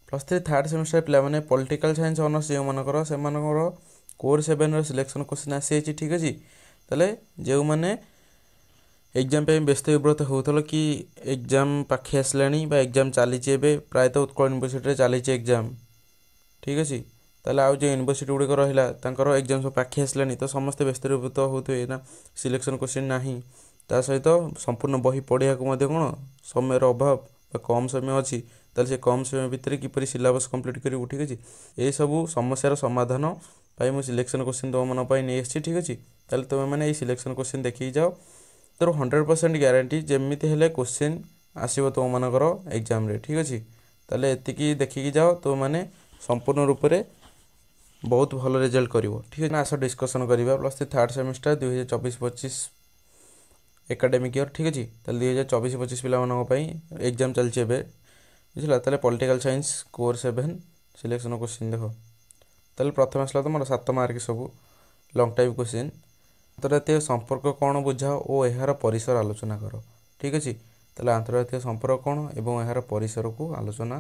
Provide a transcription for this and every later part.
+3 থার্ड semester पे political science honours जो मनकर से कोर 7 सिलेक्शन क्वेश्चन आसी ठीक अच्छे तेल जो मैंने एग्जाम पे व्यस्त विव्रत होता कि एग्जाम पाखे आसला एग्जाम चली प्रायतः उत्कल यूनिवर्सिटी चली एग्जाम ठीक अच्छे ताले आउ जो यूनिवर्सिटी गुड़िक रहा एग्जाम सब पाखे आसला तो समस्त व्यस्त विव्रत होते ना सिलेक्शन क्वेश्चन ना ता सहित संपूर्ण बही पढ़िया कौन समय अभाव कम समय अच्छी ताले से कम समय भितर किपर सिलेबस कंप्लीट करूँ ठीक अच्छे ये सब समस्यार समाधान मुझे सिलेक्शन क्वेश्चन तुम मन नहीं आसी ठीक अच्छे ताले तुम मैंने सिलेक्शन क्वेश्चन देखिए जाओ तोर 100% ग्यारंटी जमीती हेले क्वेश्चन आसो तुम मनकर एग्जाम रे ठीक अच्छे ताले एतिकी देखिकी जाओ तुम मैंने संपूर्ण रूप से बहुत भल रिजल्ट कर ठीक है आस डिस्कसन करवा +3 थार्ड सेमेस्टर 2024-25 एकाडेमिक ईयर ठीक अच्छे ताले 2024-25 पे एग्जाम चलती है बुझला ताले political science core 7 selection question देख ताले प्रथम आसला तुम 7 मार्क सब लंग टाइप क्वेश्चन अंतर्जातीय संपर्क कौन बुझाओ और यार परिसर आलोचना कर ठीक अच्छे ताले अंतर्जातीय संपर्क कौन एवं यार परिसर को आलोचना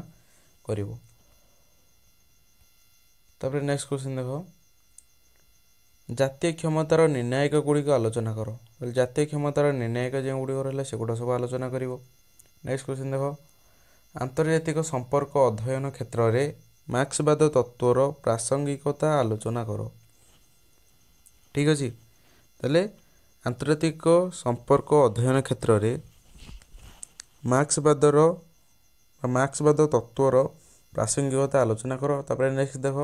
कर नेक्स्ट क्वेश्चन देख जातीय क्षमतार निर्णायक गुड़िक आलोचना कर जातीय क्षमतार निर्णायक जो गुड़िक रहा सेगुड़ा सब आलोचना कर नेक्स्ट क्वेश्चन देख आंतर्जातिक संपर्क अध्ययन क्षेत्र में मार्क्सवाद तत्वर प्रासंगिकता आलोचना कर ठीक अच्छे ताले आंतर्जातिक संपर्क अध्ययन क्षेत्र में मार्क्सवाद तत्वर प्रासंगिकता आलोचना कर तापर नेक्स्ट देख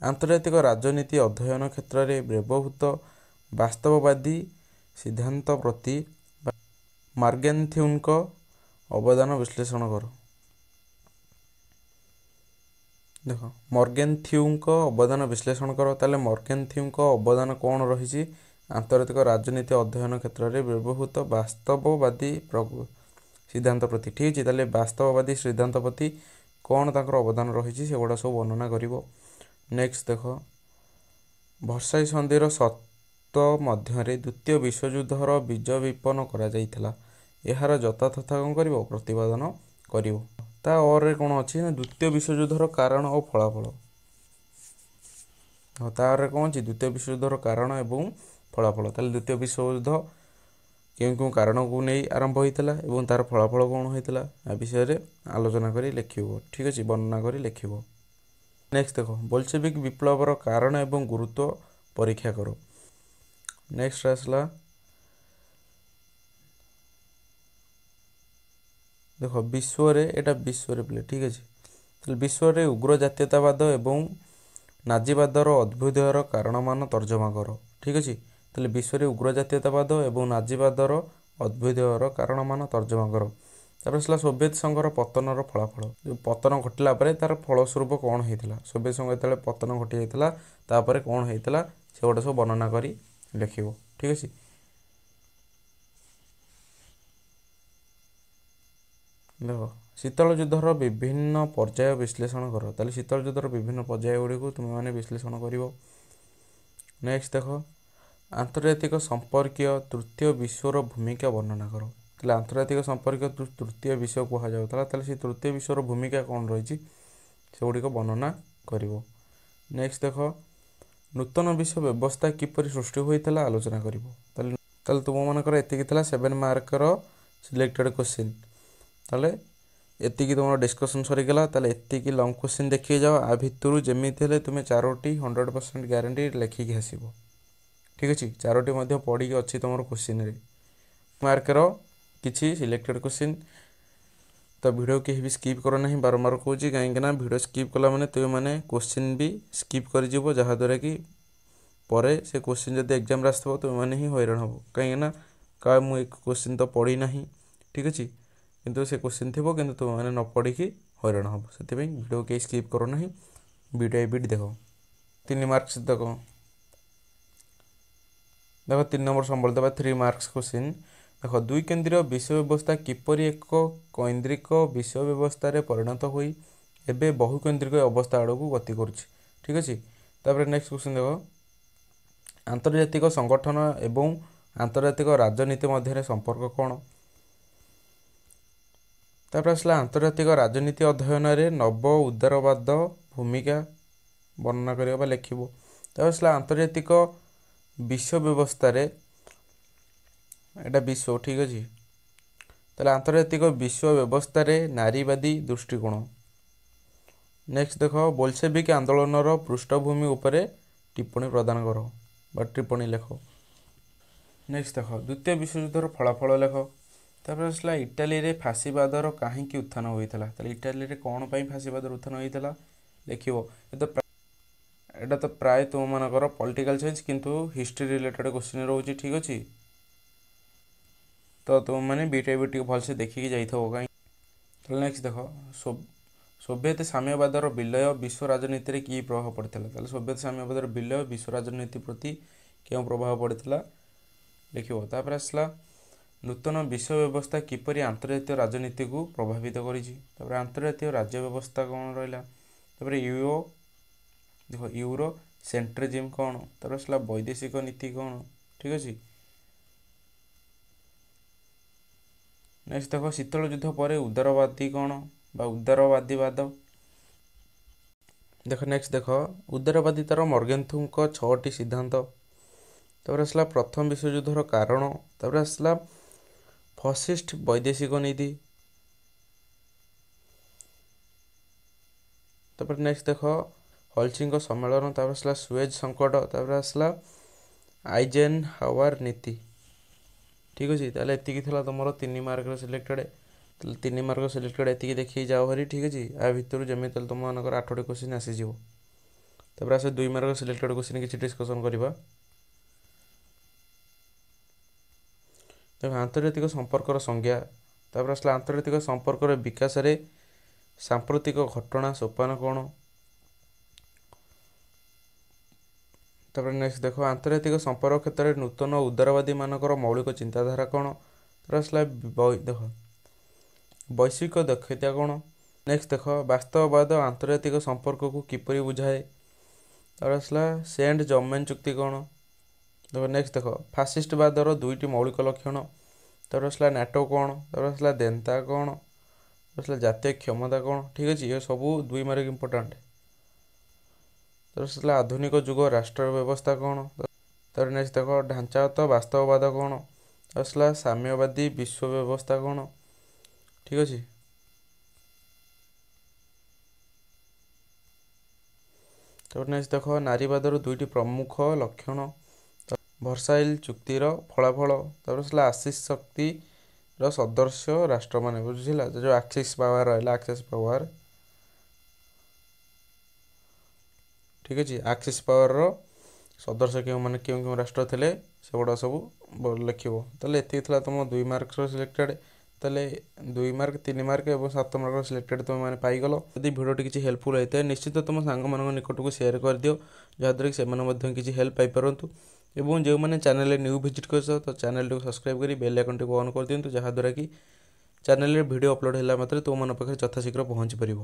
आंतर्जातिक राजनीति अध्ययन क्षेत्र में व्यवहृत वास्तववादी सिद्धांत प्रति मॉर्गेनथ्यून अवदान विश्लेषण कर देख मॉर्गेनथ्यू अवदान विश्लेषण कर ताले मॉर्गेनथ्यू अवदान कौन रही आंतर्जातिक राजनीति अध्ययन क्षेत्र में व्यवहृत वास्तववादी सिद्धांत प्रति ठीक है ताले वास्तववादी सिद्धांत प्रति कौन ताकर अवदान रही से गुड़ा सब वर्णना कर नेक्स्ट देख वर्साई संधिर सत्त मध्य द्वितीय विश्वयुद्धर बीज विपन यार यथातथा कौन कर प्रतिपादन कर कौन अच्छी ना द्वितीय विश्वयुद्धर कारण और फलाफल तार कौन अच्छी द्वितीय विश्वयुद्धर कारण एवं फलाफल ताले द्वितीय विश्वयुद्ध क्यों क्यों कारण को नहीं आरंभ होता है तार फलाफल कौन होता है विषय में आलोचना कर लिखिब ठीक अच्छे वर्णना कर लिखिब नेक्स्ट देख बोल्शेविक विप्लवर कारण एवं गुरुत्व परीक्षा करो नेक्स्ट आसला देख विश्व पे ठीक अच्छे विश्व में उग्र जातीयतावाद एवं नाजीवादर अभ्युदयर कारण मान तर्जमा कर ठीक अच्छे ताले विश्व में उग्र जातीयतावाद एवं नाजीवादर अभ्युदयर कारण मान तर्जमा कर तापर आसला सोवियत संघर पतनर फलाफल जो पतन घटला तार फलस्वरूप कौन होता सोवियत संघ जो पतन घटी जाता कौन होता से गोटे सब वर्णना कर लिख ठीक अच्छे देख शीतल युद्धर विभिन्न पर्याय विश्लेषण कर ताले शीतल युद्धर विभिन्न पर्याय गुड़ी तुम मैंने विश्लेषण कर नेक्स्ट देख आंतर्जातिक संपर्कीय तृतीय विश्वर भूमिका वर्णना कर ताले आंतर्जातिक संपर्क तृतीय विश्व कहुता से तृतीय विश्वर भूमिका कौन रही से गुड़िक वर्णना कर नेक्स्ट देख नूतन विश्व व्यवस्था किपर सृष्टि होता आलोचना कर तुम मनकर एति 7 मार्कर सिलेक्टेड क्वेश्चन ताले एति तुम डिस्कसन सरीगला एति लंग क्वेश्चन देखिए जाओ आ भितर जमीती तुम्हें 4टी 100% ग्यारंटी लिखिकी आसब ठीक अच्छे 4टी पढ़ी अच्छी तुम क्वेश्चन मार्कर किसी सिलेक्टेड क्वेश्चन तो वीडियो कहीं भी स्किप करो ना बारंबार कहूँ कहीं वीडियो स्किप कला माने तुम मैंने क्वेश्चन भी स्किप कर जहाँद्वारा कि परे से क्वेश्चन जब एग्जाम आसो तुम मैंने ही हैरान हम कहीं का मुझे क्वेश्चन तो पढ़ी ना ठीक अच्छे किंतु से क्वेश्चन थी कि तुम मैंने न पढ़ी हैरान हम से वीडियो कहीं स्किप करो ना वीडियो एबिट देख 3 मार्क्स देख 3 नंबर संबल देवा 3 मार्क्स क्वेश्चन देख दुई केन्द्रीय विषय व्यवस्था किपर एक केन्द्रिक विषय व्यवस्था परिणत होई एबे बहुकेन्द्रिक अवस्था आड़ को गति कर ठीक अच्छे तापर नेक्स्ट क्वेश्चन देख आंतर्जातिक संगठन एवं आंतर्जातिक राजनीति मध्य संपर्क कौन ତାପରେ ଆସିଲା ଆନ୍ତର୍ଜାତିକ ରାଜନୀତି ଅଧ୍ୟୟନରେ ନବ ଉଦାରବାଦ ଭୂମିକା ବର୍ଣ୍ଣନା କରିବ ବା ଲେଖିବ। ତାପରେ ଆସିଲା ଆନ୍ତର୍ଜାତିକ ବିଶ୍ୱ ବ୍ୟବସ୍ଥାରେ, ଏଇଟା ବିଶ୍ୱ, ଠିକ୍ ଅଛି। ତାହେଲେ ଆନ୍ତର୍ଜାତିକ ବିଶ୍ୱ ବ୍ୟବସ୍ଥାରେ ନାରୀବାଦୀ ଦୃଷ୍ଟିକୋଣ। ନେକ୍ସଟ ଦେଖ ବୋଲସେଭିକ ଆନ୍ଦୋଳନର ପୃଷ୍ଠଭୂମି ଉପରେ ଟିପ୍ପଣୀ ପ୍ରଦାନ କର ବା ଟିପ୍ପଣୀ ଲେଖ। ନେକ୍ସଟ ଦେଖ ଦ୍ୱିତୀୟ ବିଶ୍ୱଯୁଦ୍ଧର ଫଳାଫଳ ଲେଖ। ତାପରେ ଆସିଲା ଇଟାଲୀରେ ଫାଶୀବାଦର କାହିଁକି ଉତ୍ଥାନ ହୋଇଥିଲା। ତାହେଲେ ଇଟାଲୀରେ କ'ଣ ପାଇଁ ଫାଶୀବାଦର ଉତ୍ଥାନ ହୋଇଥିଲା ଲେଖିବ। ଏଇଟା ତ ପ୍ରାୟ ତୁମମାନଙ୍କର ପଲିଟିକାଲ ସାଇନ୍ସ କିନ୍ତୁ ହିଷ୍ଟ୍ରି ରିଲେଟେଡ଼ କ୍ୱେଶ୍ଚିନ୍ ରହୁଛି, ଠିକ୍ ଅଛି। ତ ତୁମମାନେ ବିଟା ବି ଟିକେ ଭଲସେ ଦେଖିକି ଯାଇଥିବ କାହିଁକି। ତାହେଲେ ନେକ୍ସଟ ଦେଖ ସୋଭିଏତ ସାମ୍ୟବାଦର ବିଲୟ ବିଶ୍ୱ ରାଜନୀତିରେ କି ପ୍ରଭାବ ପଡ଼ିଥିଲା। ତାହେଲେ ସୋଭିଏତ ସାମ୍ୟବାଦର ବିଲୟ ବିଶ୍ୱ ରାଜନୀତି ପ୍ରତି କେଉଁ ପ୍ରଭାବ ପଡ଼ିଥିଲା ଲେଖିବ। ତାପରେ ଆସିଲା ନୂତନ ବିଶ୍ୱ ବ୍ୟବସ୍ଥା କିପରି ଆନ୍ତର୍ଜାତୀୟ ରାଜନୀତିକୁ ପ୍ରଭାବିତ କରିଛି। ତାପରେ ଆନ୍ତର୍ଜାତୀୟ ରାଜ୍ୟ ବ୍ୟବସ୍ଥା କ'ଣ ରହିଲା। ତାପରେ ୟୁରୋ ସେଣ୍ଟ୍ରିଜିମ୍ କ'ଣ। ତାପରେ ଆସିଲା ବୈଦେଶିକ ନୀତି କ'ଣ, ଠିକ୍ ଅଛି। ନେକ୍ସଟ ଦେଖ ଶୀତଳ ଯୁଦ୍ଧ ପରେ ଉଦାରବାଦୀ କ'ଣ ବା ଉଦାରବାଦୀବାଦ। ଦେଖ ନେକ୍ସଟ ଦେଖ ଉଦାରବାଦିତାର ମର୍ଗେନ୍ଥୁଙ୍କ 6ଟି ସିଦ୍ଧାନ୍ତ। ତାପରେ ଆସିଲା ପ୍ରଥମ ବିଶ୍ୱଯୁଦ୍ଧର କାରଣ। ତାପରେ ଆସିଲା ଫସିଷ୍ଟ ବୈଦେଶିକ ନୀତି। ତାପରେ ନେକ୍ସଟ ଦେଖ ହଲସିଙ୍କ ସମ୍ମେଳନ। ତାପରେ ଆସିଲା ସୁଏଜ ସଂକଟ। ତାପରେ ଆସିଲା ଆଇଜେନହାୱାର ନୀତି, ଠିକ୍ ଅଛି। ତାହେଲେ ଏତିକି ଥିଲା ତୁମର 3 ମାର୍କର ସିଲେକ୍ଟେଡ଼। ତାହେଲେ 3 ମାର୍କ ସିଲେକ୍ଟେଡ଼ ଏତିକି ଦେଖିକି ଯାଅ ହରି, ଠିକ୍ ଅଛି। ଆ ଭିତରୁ ଯେମିତି ହେଲେ ତୁମମାନଙ୍କର 8ଟି କ୍ୱେଶ୍ଚିନ୍ ଆସିଯିବ। ତାପରେ ଆସ 2 ମାର୍କ ସିଲେକ୍ଟେଡ଼ କ୍ୱେଶ୍ଚିନ୍ କିଛି ଡିସ୍କସନ୍ କରିବା। ତେବେ ଆନ୍ତର୍ଜାତିକ ସମ୍ପର୍କର ସଂଜ୍ଞା। ତାପରେ ଆସିଲା ଆନ୍ତର୍ଜାତିକ ସମ୍ପର୍କର ବିକାଶରେ ସାମ୍ପ୍ରତିକ ଘଟଣା ସୋପାନ କ'ଣ। ତାପରେ ନେକ୍ସଟ ଦେଖ ଆନ୍ତର୍ଜାତିକ ସମ୍ପର୍କ କ୍ଷେତ୍ରରେ ନୂତନ ଉଦାରବାଦୀମାନଙ୍କର ମୌଳିକ ଚିନ୍ତାଧାରା କ'ଣ। ତାପରେ ଆସିଲା ଦେଖ ବୈଶ୍ୱିକ ଦକ୍ଷତା କ'ଣ। ନେକ୍ସଟ ଦେଖ ବାସ୍ତବବାଦ ଆନ୍ତର୍ଜାତିକ ସମ୍ପର୍କକୁ କିପରି ବୁଝାଏ। ତାପରେ ଆସିଲା ସେଣ୍ଟ ଜର୍ମେନ୍ ଚୁକ୍ତି କ'ଣ। ତାପରେ ନେକ୍ସଟ ଦେଖ ଫାସିଷ୍ଟବାଦର 2ଟି ମୌଳିକ ଲକ୍ଷଣ। ତାପରେ ଆସିଲା ନାଟୋ କ'ଣ। ତାପରେ ଆସିଲା ଦେନ୍ତା କ'ଣ। ତାପରେ ଆସିଲା ଜାତୀୟ କ୍ଷମତା କ'ଣ, ଠିକ୍ ଅଛି। ଏ ସବୁ 2 ମାର୍କ ଇମ୍ପୋର୍ଟାଣ୍ଟ। ତାପରେ ଆସିଲା ଆଧୁନିକ ଯୁଗ ରାଷ୍ଟ୍ର ବ୍ୟବସ୍ଥା କ'ଣ। ତାପରେ ନେକ୍ସଟ ଦେଖ ଢାଞ୍ଚାଗତ ବାସ୍ତବବାଦ କ'ଣ। ତାପରେ ଆସିଲା ସାମ୍ୟବାଦୀ ବିଶ୍ୱ ବ୍ୟବସ୍ଥା କ'ଣ, ଠିକ୍ ଅଛି। ତାପରେ ନେକ୍ସଟ ଦେଖ ନାରୀବାଦର 2ଟି ପ୍ରମୁଖ ଲକ୍ଷଣ। ଭର୍ସାଇଲ ଚୁକ୍ତିର ଫଳାଫଳ। ତାପରେ ଆସିଲା ଆକ୍ସିସ୍ ଶକ୍ତିର ସଦସ୍ୟ ରାଷ୍ଟ୍ରମାନେ, ବୁଝିଲା। ଯେଉଁ ଆକ୍ସିସ୍ ପାୱାର ରହିଲା, ଆକ୍ସିସ୍ ପାୱାର, ଠିକ୍ ଅଛି। ଆକ୍ସିସ୍ ପାୱାରର ସଦସ୍ୟ କେଉଁମାନେ କେଉଁ କେଉଁ ରାଷ୍ଟ୍ର ଥିଲେ ସେଗୁଡ଼ା ସବୁ ଲେଖିବ। ତାହେଲେ ଏତିକି ଥିଲା ତୁମ 2 ମାର୍କର ସିଲେକ୍ଟେଡ଼। ତାହେଲେ 2 ମାର୍କ 3 ମାର୍କ ଏବଂ 7 ମାର୍କର ସିଲେକ୍ଟେଡ଼ ତୁମେମାନେ ପାଇଗଲ। ଯଦି ଭିଡ଼ିଓଟି କିଛି ହେଲ୍ପଫୁଲ୍ ହୋଇଥାଏ ନିଶ୍ଚିତ ତୁମ ସାଙ୍ଗମାନଙ୍କ ନିକଟକୁ ସେୟାର କରିଦିଅ, ଯାହାଦ୍ୱାରା କି ସେମାନେ ମଧ୍ୟ କିଛି ହେଲ୍ପ ପାଇପାରନ୍ତୁ। ଏବଂ ଯେଉଁମାନେ ଚ୍ୟାନେଲରେ ନ୍ୟୁ ଭିଜିଟ୍ କରିଛ ତ ଚ୍ୟାନେଲଟିକୁ ସବସ୍କ୍ରାଇବ୍ କରି ବେଲ୍ ଆଇକନ୍ଟିକୁ ଅନ୍ କରିଦିଅନ୍ତୁ, ଯାହାଦ୍ୱାରା କି ଚ୍ୟାନେଲରେ ଭିଡ଼ିଓ ଅପଲୋଡ଼ ହେଲା ମାତ୍ରେ ତୁମମାନଙ୍କ ପାଖରେ ଯଥାଶୀଘ୍ର ପହଞ୍ଚି ପାରିବ,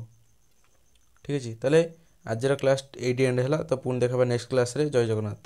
ଠିକ୍ ଅଛି। ତାହେଲେ ଆଜିର କ୍ଲାସ୍ ଏଇଠି ଏଣ୍ଡ ହେଲା। ତ ପୁଣି ଦେଖାବା ନେକ୍ସଟ କ୍ଲାସ୍ରେ। ଜୟ ଜଗନ୍ନାଥ।